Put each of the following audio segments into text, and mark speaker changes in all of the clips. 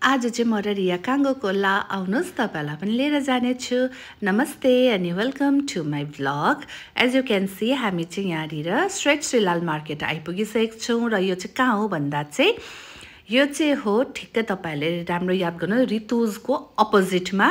Speaker 1: आज चाहिँ म र रिया काङ्गोको ला आउनुहोस् तपाईँलाई पनि लिएर जानेछु। नमस्ते अनि welcome to my vlog. As you can see हामी चाहिँ यहाँनिर स्ट्रेट श्रीलाल मार्केट आइपुगिसकेको छौँ र यो चाहिँ कहाँ हो भन्दा चाहिँ यो चाहिँ हो ठिक्कै तपाईँहरूले राम्रो याद गर्नु रितुजको अपोजिटमा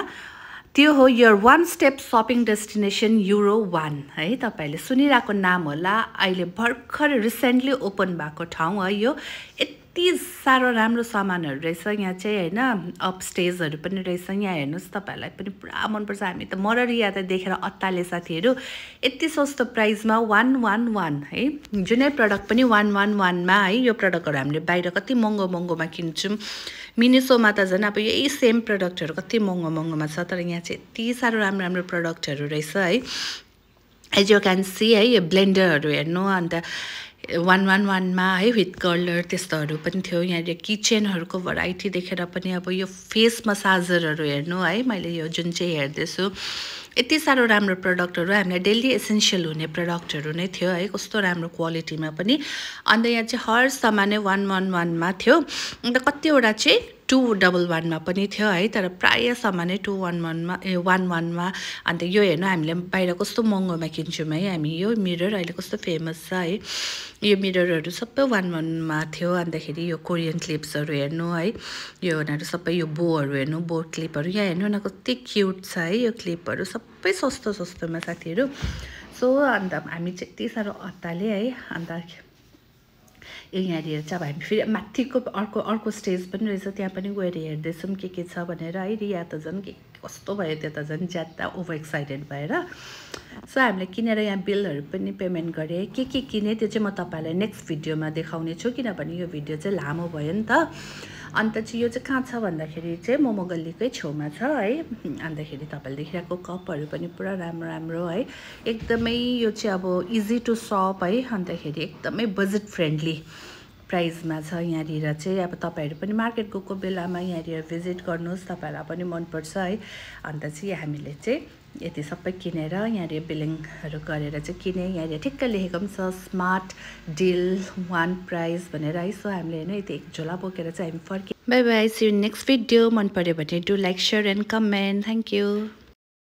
Speaker 1: त्यो हो your one step shopping destination euro one है। तपाईँहरूले सुनिरहेको नाम होला, अहिले भर्खर रिसेन्टली ओपन भएको ठाउँ है। यो यति साह्रो राम्रो सामानहरू रहेछ यहाँ चाहिँ होइन, अपस्टेजहरू पनि रहेछ। यहाँ हेर्नुहोस्, तपाईँहरूलाई पनि पुरा मनपर्छ। हामी त म र रिया त देखेर अत्ताले साथीहरू, यति सस्तो प्राइसमा 111 है। जुनै प्रडक्ट पनि 111मा है। यो प्रडक्टहरू हामीले बाहिर कति महँगोमा किन्छौँ, मिनिसोमा त झन् अब यही सेम प्रडक्टहरू कति महँगोमा छ, तर यहाँ चाहिँ यति साह्रो राम्रो प्रडक्टहरू रहेछ है। एज यु क्यान सी है, यो ब्लेन्डरहरू हेर्नु, अन्त 111मा है विथ कर्लर त्यस्तोहरू पनि थियो। यहाँनिर किचनहरूको भराइटी देखेर पनि अब यो फेस मसाजरहरू हेर्नु है, मैले यो जुन चाहिँ हेर्दैछु यति साह्रो राम्रो प्रडक्टहरू, हामीलाई डेली एसेन्सियल हुने प्रडक्टहरू नै थियो है। कस्तो राम्रो क्वालिटीमा पनि। अन्त यहाँ चाहिँ हर सामान नै 111मा थियो, अन्त कतिवटा चाहिँ 211मा पनि थियो है। तर प्रायः सामान नै 111मा। अन्त यो हेर्नु, हामीले बाहिर कस्तो महँगोमा किन्छौँ है हामी। यो मिरर अहिले कस्तो फेमस छ है। यो मिररहरू सबै 111मा थियो। अन्तखेरि यो कोरियन क्लिप्सहरू हेर्नु है, यो उनीहरू सबै यो बोहरू हेर्नु, बो क्लिपहरू यहाँ हेर्नु न, कति क्युट छ है। यो क्लिपहरू सबै सस्तोमा साथीहरू। सो अन्त हामी चाहिँ यति साह्रो अत्ताले है। अन्त यहाँनिर चाहिँ अब हामी फेरि माथिको अर्को स्टेज पनि रहेछ, त्यहाँ पनि गएर हेर्दैछौँ के छ भनेर है। रिया त झन् के कस्तो भयो, त्यो त झन् ज्यादा ओभर एक्साइटेड भएर। सो हामीले किनेर यहाँ बिलहरू पनि पेमेन्ट गरेँ। के किने त्यो चाहिँ म तपाईँलाई नेक्स्ट भिडियोमा देखाउने छु, किनभने यो भिडियो चाहिँ लामो भयो नि त। अन्त चाहिँ यो चाहिँ कहाँ छ भन्दाखेरि चाहिँ मोमो गल्लीकै छेउमा छ है। अन्तखेरि तपाईँले देखिरहेको कपहरू पनि पुरा राम्रो है। एकदमै यो चाहिँ अब इजी टु सप है। अन्तखेरि एकदमै बजेट फ्रेन्डली प्राइसमा छ यहाँनिर चाहिँ। अब तपाईँहरू पनि मार्केट गएको बेलामा यहाँनिर भिजिट गर्नुहोस्, तपाईँहरूलाई पनि मनपर्छ है। अन्त चाहिँ हामीले चाहिँ यति सबै किनेर यहाँनिर बिलिङहरू गरेर चाहिँ किने। यहाँनिर ठिक्क लेखेको पनि छ स्मार्ट डिल 1 प्राइस भनेर है। सो हामीले होइन यति एक झोला बोकेर चाहिँ हामी फर्क्यौँ। Bye bye, see you next video. मन पऱ्यो भने do like, share and comment. Thank you.